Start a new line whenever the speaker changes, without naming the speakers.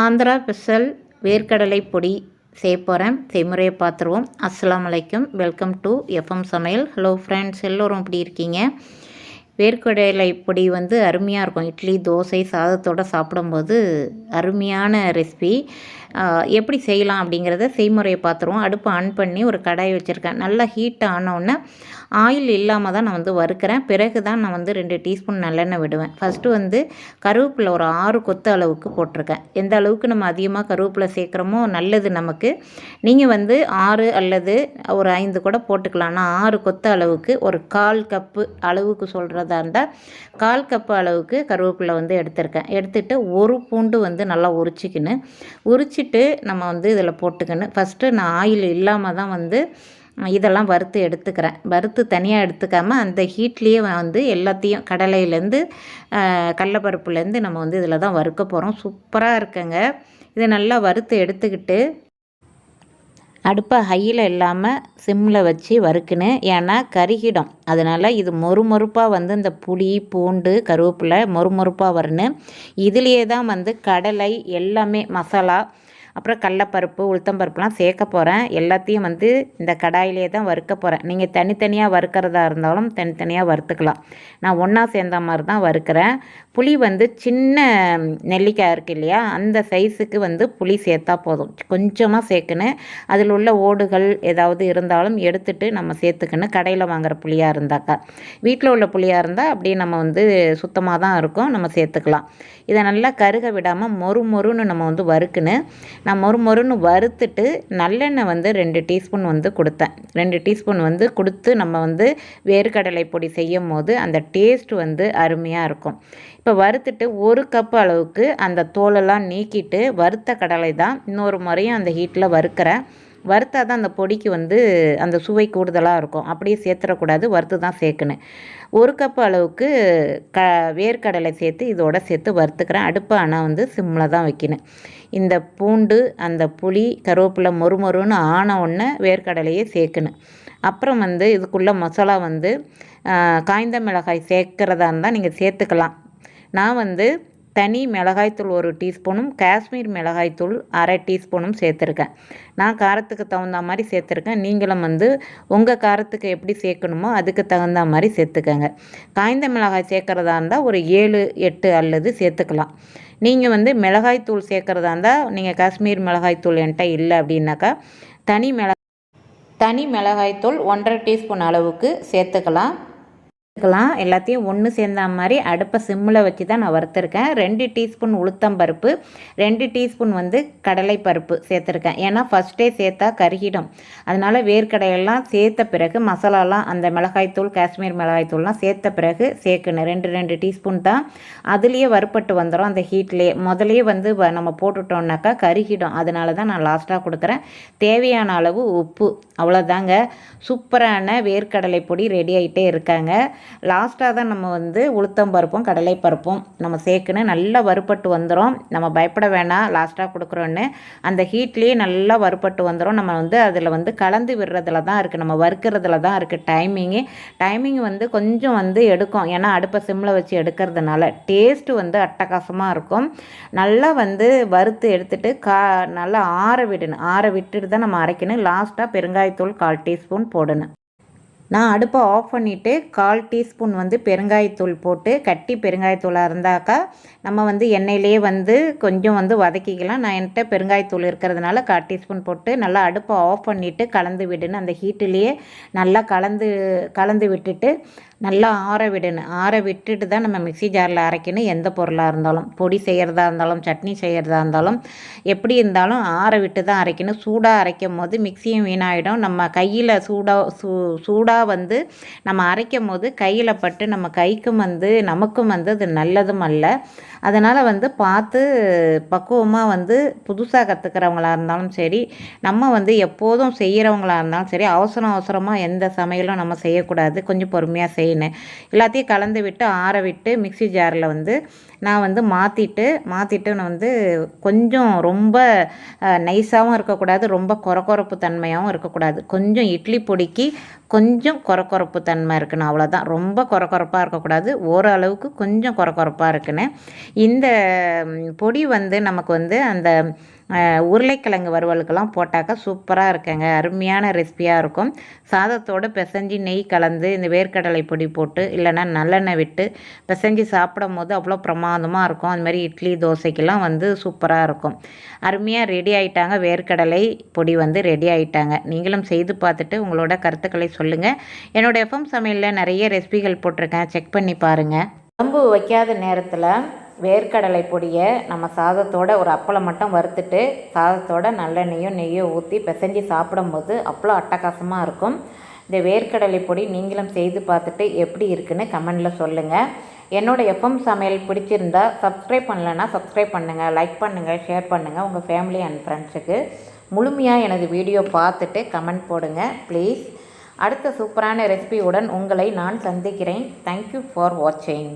Andhra special வேர்க்கடலை பொடி செய்ய போகிறேன். செய்முறையை பார்த்துருவோம். அஸ்ஸலாமு அலைக்கும். வெல்கம் டு எஃப்எம் சமையல். ஹலோ ஃப்ரெண்ட்ஸ், எல்லோரும் எப்படி இருக்கீங்க? வேர்க்கடலை பொடி அருமையாக இருக்கும். இட்லி, தோசை, சாதத்தோடு சாப்பிடும்போது அருமையான ரெசிபி. எப்படி செய்யலாம் அப்படிங்கிறத செய்முறையை பார்த்துருவோம். அடுப்பு ஆன் பண்ணி ஒரு கடாய் வச்சுருக்கேன். நல்லா ஹீட் ஆனோடனே ஆயில் இல்லாமல் தான் நான் வறுக்கிறேன். பிறகு தான் நான் 2 டீஸ்பூன் நல்லெண்ணெய் விடுவேன். ஃபஸ்ட்டு கருவேப்பிலை ஒரு 6 கொத்து அளவுக்கு போட்டிருக்கேன். எந்த அளவுக்கு நம்ம அதிகமாக கருவேப்பிலை சேர்க்குறோமோ நல்லது நமக்கு. நீங்கள் 6 அல்லது ஒரு 5 கூட போட்டுக்கலாம். நான் 6 கொத்து அளவுக்கு ஒரு 1/4 கப்பு அளவுக்கு சொல்கிறதா இருந்தால் 1/4 கப்பு அளவுக்கு கருவேப்பிலை எடுத்திருக்கேன். எடுத்துகிட்டு ஒரு பூண்டு நல்லா உரிச்சிட்டு நம்ம இதில் போட்டுக்கணும். ஃபஸ்ட்டு நான் ஆயில் இல்லாமல் தான் இதெல்லாம் வறுத்து எடுத்துக்கிறேன். வறுத்து தனியாக எடுத்துக்காமல் அந்த ஹீட்லேயே எல்லாத்தையும் கடலையிலேருந்து கடலப்பருப்புலேருந்து நம்ம இதில் தான் வறுக்க போகிறோம். சூப்பராக இருக்குங்க. இதை நல்லா வறுத்து எடுத்துக்கிட்டு அடுப்பை ஹையில் இல்லாமல் சிம்மில் வச்சு வறுக்கணும். ஏன்னா கருகிடும். அதனால் இது மொறுமொறுப்பாக இந்த புளி, பூண்டு, கருவேப்பிலை மொறுமொறுப்பாக வரணும். இதுலேயே தான் கடலை எல்லாமே மசாலா, அப்புறம் கடலப்பருப்பு, உளுத்தம்பருப்புலாம் சேர்க்க போகிறேன். எல்லாத்தையும் இந்த கடாயிலே தான் வறுக்க போகிறேன். நீங்கள் தனித்தனியாக வறுக்கிறதா இருந்தாலும் தனித்தனியாக வறுத்துக்கலாம். நான் ஒன்றா சேர்ந்த மாதிரி தான் வறுக்கிறேன். புளி சின்ன நெல்லிக்காய் இருக்குது இல்லையா, அந்த சைஸுக்கு புளி சேர்த்தா போதும். கொஞ்சமாக சேர்க்கணும். அதில் உள்ள ஓடுகள் ஏதாவது இருந்தாலும் எடுத்துட்டு நம்ம சேர்த்துக்கணும். கடையில் வாங்குகிற புளியாக இருந்தாக்கா. வீட்டில் உள்ள புளியாக இருந்தால் அப்படியே நம்ம சுத்தமாக தான் இருக்கும், நம்ம சேர்த்துக்கலாம். இதை நல்லா கருக விடாமல் மொறுன்னு நம்ம வறுக்கணும். நான் மொறுன்னு வறுத்துட்டு நல்லெண்ணெய் 2 டீஸ்பூன் கொடுத்தேன். 2 டீஸ்பூன் கொடுத்து நம்ம வேர்க்கடலை பொடி செய்யும் போது அந்த டேஸ்ட் அருமையாக இருக்கும். இப்போ வறுத்துட்டு 1 கப்பு அளவுக்கு அந்த தோலெல்லாம் நீக்கிட்டு வறுத்த கடலை தான் இன்னொரு முறையும் அந்த ஹீட்டில் வறுக்கிறேன். வறுத்தா தான் அந்த பொடிக்கு அந்த சுவை கூடுதலாக இருக்கும். அப்படியே சேர்த்துடக்கூடாது, வறுத்து தான் சேர்க்கணும். 1 கப்பு அளவுக்கு வேர்க்கடலை சேர்த்து இதோட சேர்த்து வறுத்துக்கிறேன். அடுப்பை ஆனால் சிம்மில் தான் வைக்கணும். இந்த பூண்டு, அந்த புளி, கருவேப்பிலை மொறுன்னு ஆன உடனே வேர்க்கடலையே சேர்க்கணும். அப்புறம் இதுக்குள்ளே மசாலா காய்ந்த மிளகாய் சேர்க்குறதா இருந்தால் நீங்கள் சேர்த்துக்கலாம். நான் தனி மிளகாய்த்தூள் 1 டீஸ்பூனும் காஷ்மீர் மிளகாய்த்தூள் 1/2 டீஸ்பூனும் சேர்த்துருக்கேன். நான் காரத்துக்கு தகுந்த மாதிரி சேர்த்துருக்கேன். நீங்களும் உங்கள் காரத்துக்கு எப்படி சேர்க்கணுமோ அதுக்கு தகுந்த மாதிரி சேர்த்துக்கங்க. காய்ந்த மிளகாய் சேர்க்குறதா இருந்தால் ஒரு 7, 8 அல்லது சேர்த்துக்கலாம். நீங்கள் மிளகாய்த்தூள் சேர்க்குறதா இருந்தால் நீங்கள் காஷ்மீர் மிளகாய்த்தூள் என்கிட்ட இல்லை அப்படின்னாக்கா தனி மிளகாய்த்தூள் 1/2 டீஸ்பூன் அளவுக்கு சேர்த்துக்கலாம். எல்லாத்தையும் ஒன்று சேர்ந்த மாதிரி அடுப்பை சிம்மில் வச்சு தான் நான் வறுத்துருக்கேன். 2 டீஸ்பூன் உளுத்தம்பருப்பு, 2 டீஸ்பூன் கடலைப்பருப்பு சேர்த்துருக்கேன். ஏன்னா ஃபஸ்ட்டே சேர்த்தா கருகிடும். அதனால் வேர்க்கடையெல்லாம் சேர்த்த பிறகு மசாலாலாம் அந்த மிளகாய்த்தூள், காஷ்மீர் மிளகாய்த்தூள்லாம் சேர்த்த பிறகு சேர்க்கணும். 2 டீஸ்பூன் தான். அதுலேயே வறுப்பட்டு வந்துடும் அந்த ஹீட்லேயே. முதலையே நம்ம போட்டுட்டோம்னாக்கா கருகிடும். அதனால தான் நான் லாஸ்ட்டாக கொடுக்குறேன். தேவையான அளவு உப்பு, அவ்வளோதாங்க. சூப்பரான வேர்க்கடலை பொடி ரெடி ஆகிட்டே இருக்காங்க. லாஸ்ட்டாக தான் நம்ம உளுத்தம்பருப்பும் கடலைப்பருப்பும் நம்ம சேர்க்கணும். நல்லா வறுப்பட்டு வந்துடும். நம்ம பயப்பட வேணாம் லாஸ்ட்டாக கொடுக்குறோன்னு. அந்த ஹீட்லேயே நல்லா வறுப்பட்டு வந்துடும். நம்ம அதில் கலந்து விடுறதுல தான் இருக்குது, நம்ம வறுக்கிறதுல தான் இருக்குது டைமிங் கொஞ்சம் எடுக்கும். ஏன்னா அடுப்பை சிம்மில் வச்சு எடுக்கிறதுனால டேஸ்ட்டு அட்டகாசமாக இருக்கும். நல்லா வறுத்து எடுத்துகிட்டு நல்லா ஆற விடணும். ஆற விட்டுட்டு தான் நம்ம அரைக்கணும். லாஸ்ட்டாக பெருங்காயத்தூள் 1/4 டீஸ்பூன் போடணும். நான் அடுப்பை ஆஃப் பண்ணிவிட்டு 1/4 டீஸ்பூன் பெருங்காயத்தூள் போட்டு, கட்டி பெருங்காயத்தூளாக இருந்தாக்கா நம்ம எண்ணெயிலே கொஞ்சம் வதக்கிக்கலாம். நான் என்கிட்ட பெருங்காயத்தூள் இருக்கிறதுனால 1/4 டீஸ்பூன் போட்டு நல்லா அடுப்பை ஆஃப் பண்ணிவிட்டு கலந்து விடணும். அந்த ஹீட்டிலேயே நல்லா கலந்து விட்டுட்டு நல்லா ஆற விடணும். ஆற விட்டுட்டு தான் நம்ம மிக்ஸி ஜாரில் அரைக்கணும். எந்த பொருளாக இருந்தாலும், பொடி செய்கிறதா இருந்தாலும், சட்னி செய்கிறதா இருந்தாலும், எப்படி இருந்தாலும் ஆற விட்டு தான் அரைக்கணும். சூடாக அரைக்கும் போது மிக்ஸியும் வீணாகிடும். நம்ம கையில் சூடாக நம்ம அரைக்கும் போது கையில் பட்டு நம்ம கைக்கும் நமக்கும் அது நல்லதும் அல்ல. அதனால் பார்த்து பக்குவமாக புதுசாக கற்றுக்கிறவங்களாக இருந்தாலும் சரி, நம்ம எப்போதும் செய்கிறவங்களாக இருந்தாலும் சரி, அவசரமாக எந்த சமையலும் நம்ம செய்யக்கூடாது. கொஞ்சம் பொறுமையாக செய்யணும். எல்லாத்தையும் கலந்து விட்டு ஆற விட்டு மிக்ஸி ஜாரில் நான் வந்து மாற்றிட்டு நான் வந்து கொஞ்சம் ரொம்ப நைஸாகவும் இருக்கக்கூடாது, ரொம்ப கொரகொரப்பு தன்மையாகவும் இருக்கக்கூடாது. கொஞ்சம் இட்லி பொடிக்கு கொஞ்சம் கொரகொரப்பு தன்மை இருக்கணும், அவ்வளோதான். ரொம்ப கொரகொரப்பாக இருக்கக்கூடாது, ஓரளவுக்கு கொஞ்சம் கொரகொரப்பாக இருக்குன்னு. இந்த பொடி வந்து நமக்கு வந்து அந்த உருளைக்கிழங்கு வறுவலுக்கெல்லாம் போட்டாக்கா சூப்பராக இருக்குங்க. அருமையான ரெசிபியாக இருக்கும். சாதத்தோடு பிசைஞ்சு நெய் கலந்து இந்த வேர்க்கடலை பொடி போட்டு இல்லைன்னா நல்லெண்ணெய் விட்டு பிசைஞ்சு சாப்பிடும் போது அவ்வளோ பிரமாதமாக இருக்கும். அதுமாதிரி இட்லி தோசைக்கெல்லாம் வந்து சூப்பராக இருக்கும். அருமையாக ரெடி ஆகிட்டாங்க. வேர்க்கடலை பொடி வந்து ரெடி ஆகிட்டாங்க. நீங்களும் செய்து பார்த்துட்டு உங்களோட கருத்துக்களை சொல்லுங்கள். என்னோடய எஃப்எம் சமையலில் நிறைய ரெசிபிகள் போட்டிருக்கேன், செக் பண்ணி பாருங்கள். குழம்பு வைக்காத நேரத்தில் வேர்க்கடலை பொடியை நம்ம சாதத்தோட ஒரு அப்பளம் மட்டும் வறுத்துட்டு சாதத்தோட நல்லெண்ணெயோ நெய்யோ ஊற்றி பிசைஞ்சு சாப்பிடும்போது அவ்வளோ அட்டகாசமாக இருக்கும். இந்த வேர்க்கடலை பொடி நீங்களும் செய்து பார்த்துட்டு எப்படி இருக்குன்னு கமெண்டில் சொல்லுங்கள். என்னோடய எஃப்எம் சமையல் பிடிச்சிருந்தா சப்ஸ்கிரைப் பண்ணலைன்னா சப்ஸ்கிரைப் பண்ணுங்கள், லைக் பண்ணுங்கள், ஷேர் பண்ணுங்கள் உங்கள் ஃபேமிலி அண்ட் ஃப்ரெண்ட்ஸுக்கு. முழுமையாக எனது வீடியோ பார்த்துட்டு கமெண்ட் போடுங்க ப்ளீஸ். அடுத்த சூப்பரான ரெசிபியுடன் உங்களை நான் சந்திக்கிறேன். தேங்க்யூ ஃபார் வாட்சிங்.